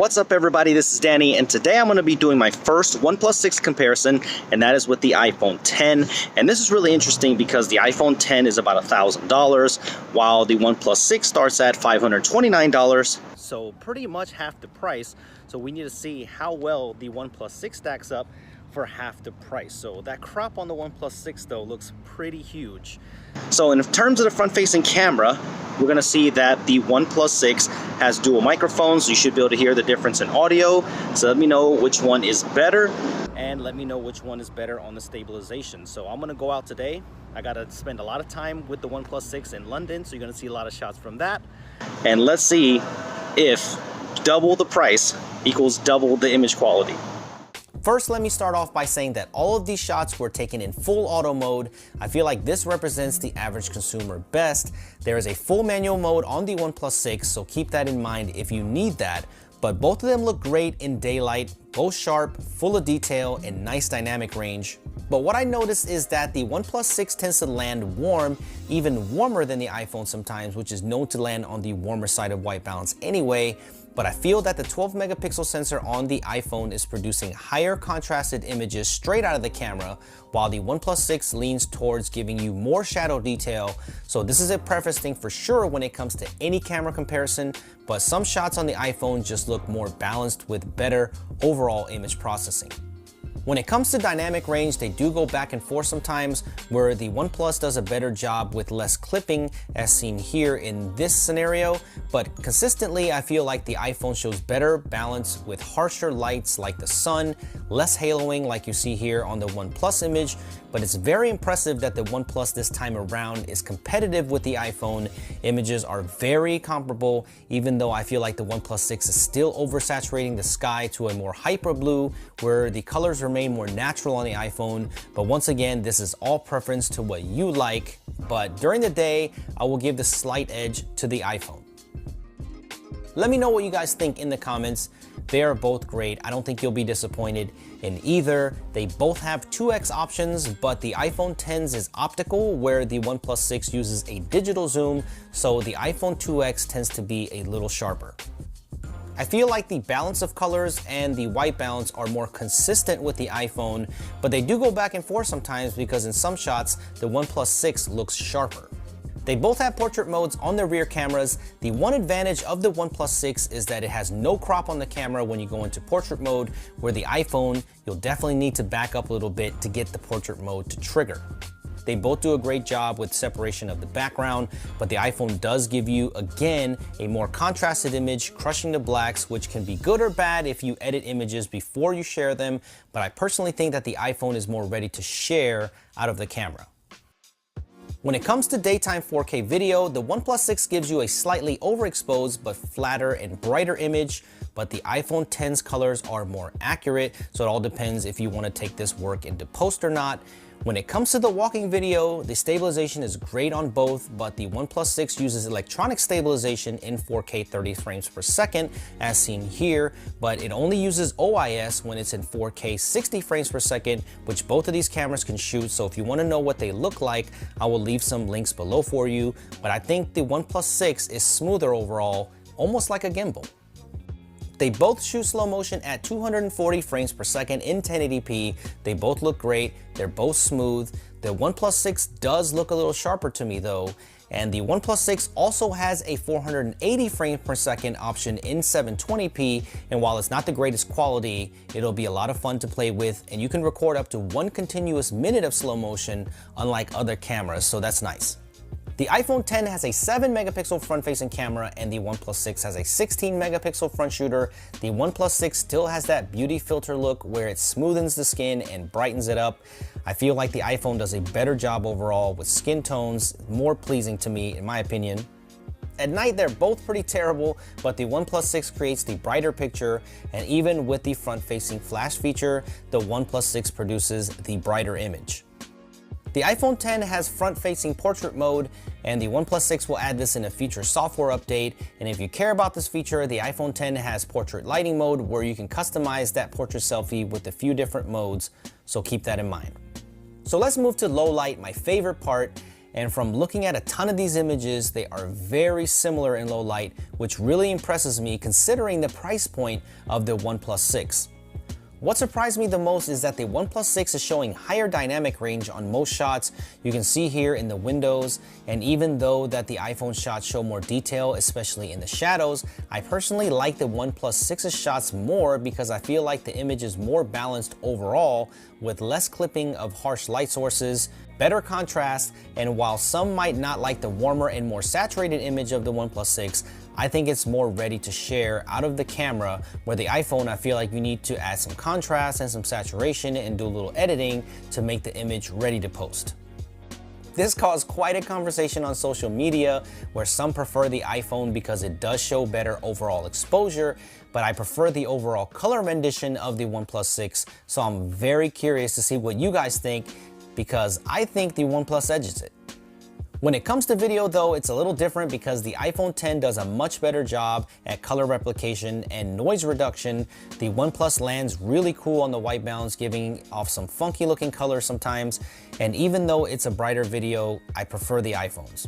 What's up everybody, this is Danny, and today I'm going to be doing my first OnePlus 6 comparison, and that is with the iPhone 10. And this is really interesting because the iPhone 10 is about $1,000, while the OnePlus 6 starts at $529. So pretty much half the price. So we need to see how well the OnePlus 6 stacks up for half the price. So that crop on the OnePlus 6 though looks pretty huge. So in terms of the front-facing camera, we're going to see that the OnePlus 6 has dual microphones. You should be able to hear the difference in audio. So let me know which one is better, and let me know which one is better on the stabilization. So I'm going to go out today. I got to spend a lot of time with the OnePlus 6 in London, so you're going to see a lot of shots from that. And let's see if double the price equals double the image quality. First, let me start off by saying that all of these shots were taken in full auto mode. I feel like this represents the average consumer best. There is a full manual mode on the OnePlus 6, so keep that in mind if you need that. But both of them look great in daylight, both sharp, full of detail, and nice dynamic range. But what I noticed is that the OnePlus 6 tends to land warm, even warmer than the iPhone sometimes, which is known to land on the warmer side of white balance anyway. But I feel that the 12 megapixel sensor on the iPhone is producing higher contrasted images straight out of the camera, while the OnePlus 6 leans towards giving you more shadow detail. So this is a preference thing for sure when it comes to any camera comparison, but some shots on the iPhone just look more balanced with better overall image processing. When it comes to dynamic range, they do go back and forth sometimes, where the OnePlus does a better job with less clipping, as seen here in this scenario, but consistently I feel like the iPhone shows better balance with harsher lights like the sun, less haloing like you see here on the OnePlus image. But it's very impressive that the OnePlus this time around is competitive with the iPhone. Images are very comparable, even though I feel like the OnePlus 6 is still oversaturating the sky to a more hyper blue, where the colors remain more natural on the iPhone. But once again, this is all preference to what you like. But during the day, I will give the slight edge to the iPhone. Let me know what you guys think in the comments. They are both great. I don't think you'll be disappointed in either. They both have 2x options, but the iPhone 10's is optical, where the OnePlus 6 uses a digital zoom, so the iPhone 2X tends to be a little sharper. I feel like the balance of colors and the white balance are more consistent with the iPhone, but they do go back and forth sometimes because in some shots, the OnePlus 6 looks sharper. They both have portrait modes on their rear cameras. The one advantage of the OnePlus 6 is that it has no crop on the camera when you go into portrait mode, where the iPhone, you'll definitely need to back up a little bit to get the portrait mode to trigger. They both do a great job with separation of the background, but the iPhone does give you, again, a more contrasted image, crushing the blacks, which can be good or bad if you edit images before you share them, but I personally think that the iPhone is more ready to share out of the camera. When it comes to daytime 4K video, the OnePlus 6 gives you a slightly overexposed but flatter and brighter image, but the iPhone 10's colors are more accurate, so it all depends if you want to take this work into post or not. When it comes to the walking video, the stabilization is great on both, but the OnePlus 6 uses electronic stabilization in 4K 30 frames per second, as seen here, but it only uses OIS when it's in 4K 60 frames per second, which both of these cameras can shoot. So if you want to know what they look like, I will leave some links below for you, but I think the OnePlus 6 is smoother overall, almost like a gimbal. They both shoot slow motion at 240 frames per second in 1080p. They both look great. They're both smooth. The OnePlus 6 does look a little sharper to me though. And the OnePlus 6 also has a 480 frames per second option in 720p. And while it's not the greatest quality, it'll be a lot of fun to play with. And you can record up to 1 continuous minute of slow motion, unlike other cameras, so that's nice. The iPhone 10 has a 7 megapixel front-facing camera, and the OnePlus 6 has a 16 megapixel front shooter. The OnePlus 6 still has that beauty filter look where it smoothens the skin and brightens it up. I feel like the iPhone does a better job overall with skin tones, more pleasing to me in my opinion. At night, they're both pretty terrible, but the OnePlus 6 creates the brighter picture, and even with the front-facing flash feature, the OnePlus 6 produces the brighter image. The iPhone 10 has front-facing portrait mode, and the OnePlus 6 will add this in a feature software update. And if you care about this feature, the iPhone 10 has portrait lighting mode, where you can customize that portrait selfie with a few different modes, so keep that in mind. So let's move to low light, my favorite part. And from looking at a ton of these images, they are very similar in low light, which really impresses me considering the price point of the OnePlus 6. What surprised me the most is that the OnePlus 6 is showing higher dynamic range on most shots. You can see here in the windows, and even though that the iPhone shots show more detail, especially in the shadows, I personally like the OnePlus 6's shots more because I feel like the image is more balanced overall with less clipping of harsh light sources, better contrast, and while some might not like the warmer and more saturated image of the OnePlus 6, I think it's more ready to share out of the camera, where the iPhone, I feel like you need to add some contrast and some saturation and do a little editing to make the image ready to post. This caused quite a conversation on social media where some prefer the iPhone because it does show better overall exposure, but I prefer the overall color rendition of the OnePlus 6, so I'm very curious to see what you guys think because I think the OnePlus edges it. When it comes to video though, it's a little different because the iPhone 10 does a much better job at color replication and noise reduction. The OnePlus lands really cool on the white balance, giving off some funky looking colors sometimes. And even though it's a brighter video, I prefer the iPhones.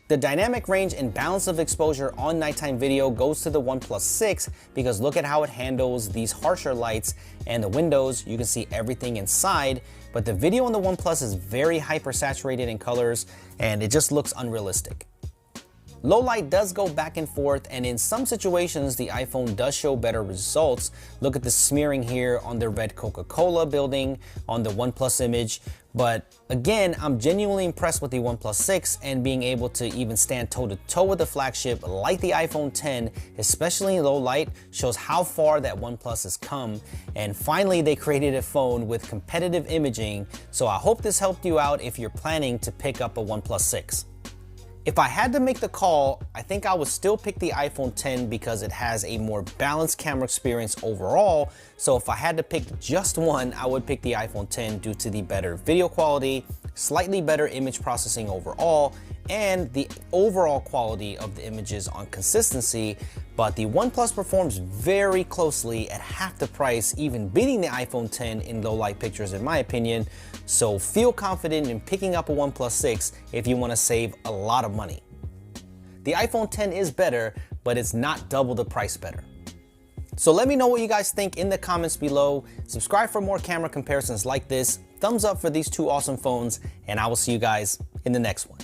The dynamic range and balance of exposure on nighttime video goes to the OnePlus 6 because look at how it handles these harsher lights, and the windows, you can see everything inside, but the video on the OnePlus is very hyper saturated in colors and it just looks unrealistic. Low light does go back and forth, and in some situations the iPhone does show better results. Look at the smearing here on the red Coca-Cola building on the OnePlus image. But again, I'm genuinely impressed with the OnePlus 6 and being able to even stand toe-to-toe with the flagship like the iPhone 10, especially in low light, shows how far that OnePlus has come. And finally, they created a phone with competitive imaging, so I hope this helped you out if you're planning to pick up a OnePlus 6. If I had to make the call, I think I would still pick the iPhone 10 because it has a more balanced camera experience overall. So if I had to pick just one, I would pick the iPhone 10 due to the better video quality, slightly better image processing overall, and the overall quality of the images on consistency. But the OnePlus performs very closely at half the price, even beating the iPhone 10 in low light pictures in my opinion. So feel confident in picking up a OnePlus 6 if you want to save a lot of money. The iPhone 10 is better, but it's not double the price better. So let me know what you guys think in the comments below. Subscribe for more camera comparisons like this. Thumbs up for these two awesome phones, and I will see you guys in the next one.